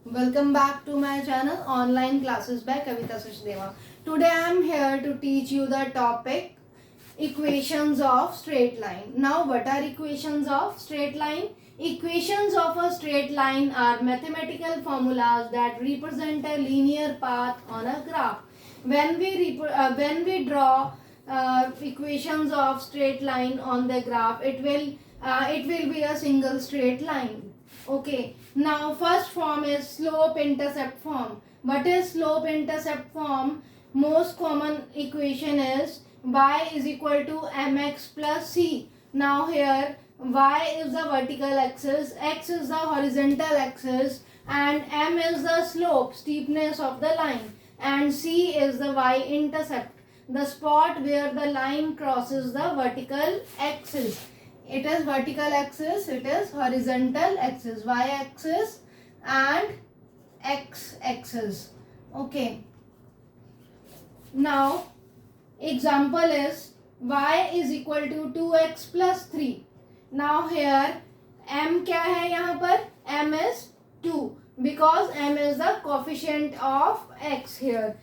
Welcome back to my channel Online Classes by Kavita Sachdeva. Today I am here to teach you the topic equations of straight line. Now what are equations of straight line? Equations of a straight line are mathematical formulas that represent a linear path on a graph. When we draw equations of straight line on the graph, it will be a single straight line. Okay, now first form is slope intercept form. What is slope intercept form? Most common equation is y is equal to mx plus c. Now here y is the vertical axis, x is the horizontal axis, and m is the slope, steepness of the line, and c is the y intercept, the spot where the line crosses the vertical axis. It is vertical axis, it is horizontal axis, y axis and x axis. Okay, now example is y is equal to 2x plus 3. Now here m क्या है यहाँ पर? m is 2 because m is the coefficient of x here.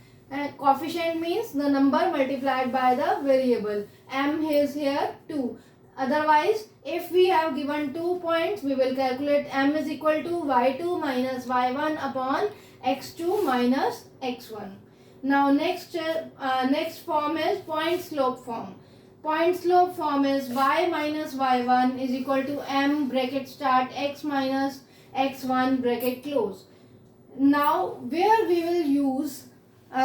Coefficient means the number multiplied by the variable. M is here 2. Otherwise, if we have given 2 points, we will calculate m is equal to y2 minus y1 upon x2 minus x1. Now next form is point slope form. Point slope form is y minus y1 is equal to m bracket start x minus x1 bracket close. Now where we will use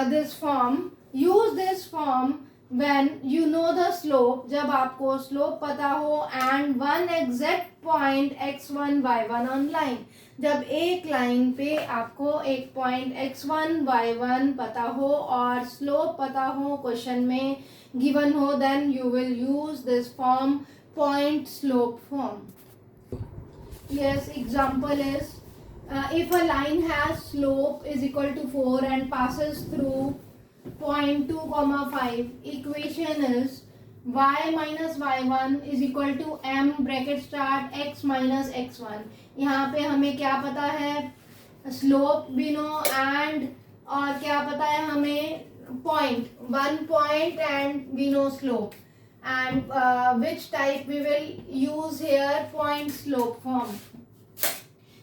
this form? Use this form when you know the slope, जब आपको slope पता हो and one exact point x1 y1 on line. जब एक line पे आपको एक point x1 y1 पता हो और slope पता हो, question में given हो, then you will use this form, point slope form. Yes, example is if a line has slope is equal to 4 and passes through point 2 comma 5, equation is y minus y1 is equal to m bracket start x minus x1. यहाँ पे हमें क्या पता है? Slope भी no and और क्या पता है हमें? Point, one point and we know slope. And which type we will use here? Point slope form.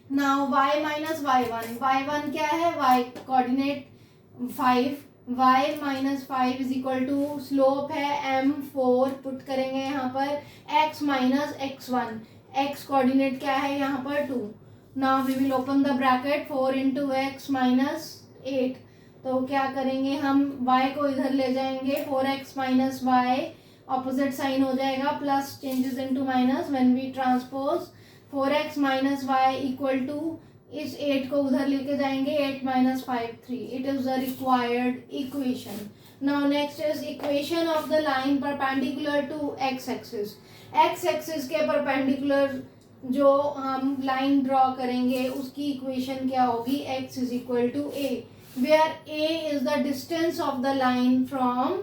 Now y minus y1. y1 क्या है? y coordinate 5. y minus 5 is equal to slope है m4. Put करेंगे यहाँ पर x minus x1. x coordinate क्या है यहाँ पर? 2. Now we will open the bracket 4 into x minus 8. तो क्या करेंगे हम? y को इधर ले जाएंगे, 4x minus y opposite sign हो जाएगा, plus changes into minus. When we transpose 4x minus y equal to, इस 8 को उधर लेके जाएंगे, 8 minus 5 3. It is the required equation. Now next is equation of the line perpendicular to x axis. x axis के perpendicular जो हम line draw करेंगे उसकी इक्वेशन क्या होगी? x is equal to a, where a is the distance of the line from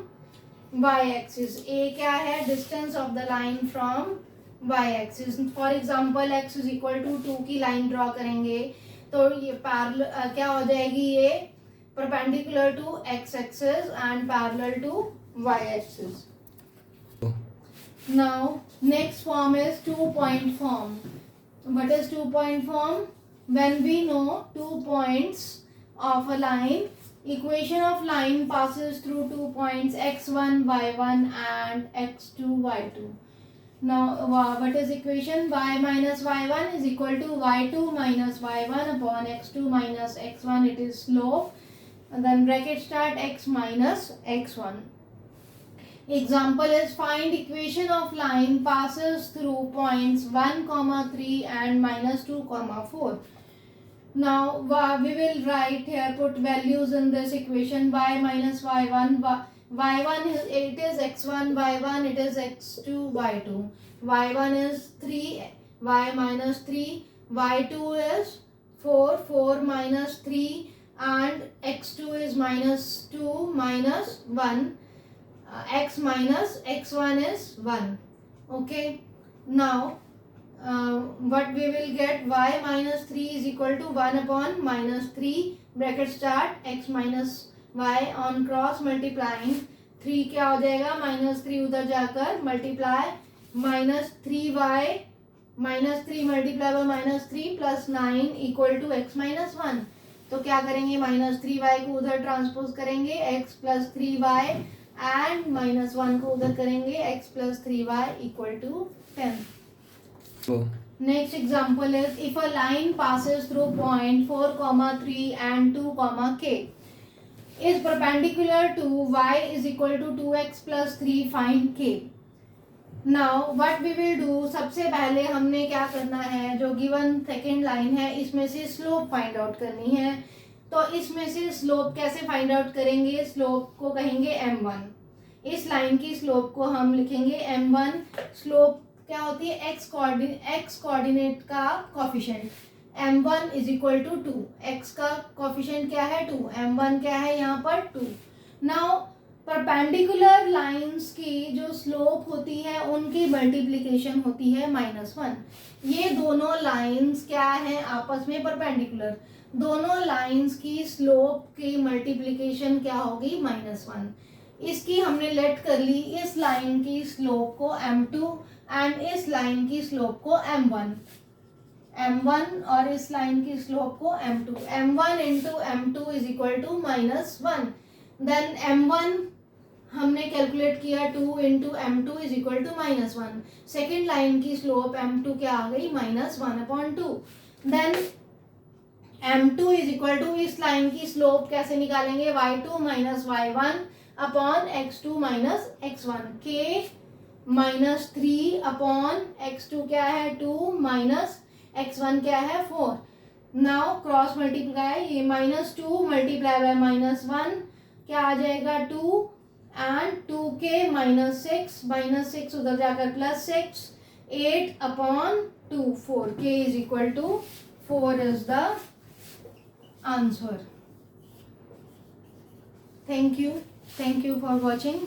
y axis. a क्या है? Distance of the line from y axis. For example x is equal to 2 की line draw करेंगे तो ये parallel क्या हो जाएगी? ये perpendicular to x axis and parallel to y axis. Now next form is 2 point form. What is 2 point form? When we know 2 points of a line, equation of line passes through 2 points x1 y1 and x2 y2. Now what is equation? y minus y1 is equal to y2 minus y1 upon x2 minus x1. It is slope, and then bracket start x minus x1. Example is find equation of line passes through points 1 comma 3 and minus 2 comma 4. Now we will write here, put values in this equation. Y minus y1, y1 is, it is x1 y1, it is x2 y2. y1 is 3, y minus 3, y2 is 4, 4 minus 3, and x2 is minus 2 minus 1, x minus x1 is 1. Okay, now what we will get, y minus 3 is equal to 1 upon minus 3 bracket start x minus y on cross multiplying 3 क्या हो जाएगा, minus 3 उधर जाकर multiply minus 3y minus 3 multiply by minus 3 plus 9 equal to x minus 1। तो क्या करेंगे, minus 3y को उधर ट्रांसपोज करेंगे x plus 3y and minus 1 को उधर करेंगे x plus 3y equal to 10। Next example is if a line passes through point 4, 3 and 2, k is perpendicular to y is equal to 2x plus 3, find k। Now what we will do, सबसे पहले हमने क्या करना है, जो given second line है इसमें से स्लोप फाइंड आउट करनी है। तो इसमें से स्लोप कैसे फाइंड आउट करेंगे, स्लोप को कहेंगे m1। इस लाइन की स्लोप को हम लिखेंगे m1। स्लोप क्या होती है, एक्स कोऑर्डिनेट का coefficient m1 is equal to 2, x का कोफिशिएंट क्या है 2, m1 क्या है यहाँ पर 2। नाउ परपेंडिकुलर लाइंस की जो स्लोप होती है उनकी मल्टीप्लिकेशन होती है -1। ये दोनों लाइंस क्या है, आपस में परपेंडिकुलर, दोनों लाइंस की स्लोप की मल्टीप्लिकेशन क्या होगी -1। इसकी हमने लेट कर ली इस लाइन की स्लोप को m2 एंड इस लाइन की स्लोप को m1 और इस लाइन की स्लोप को m2। m1 into m2 is equal to -1। Then m1 हमने कैलकुलेट किया 2 into m2 is equal to -1। Second line की स्लोप m2 क्या आ गई, -1/2। Then m2 is equal to इस लाइन की स्लोप कैसे निकालेंगे, y2 minus y1 upon x2 minus x1, k minus 3 upon x2 क्या है 2 माइनस x1 क्या है 4। नाउ क्रॉस मल्टीप्लाई, ये -2 मल्टीप्लाई बाय -1 क्या आ जाएगा 2 एंड 2k -6 उधर जाकर +6 8 upon 2 4k is equal to 4 is the answer. Thank you for watching.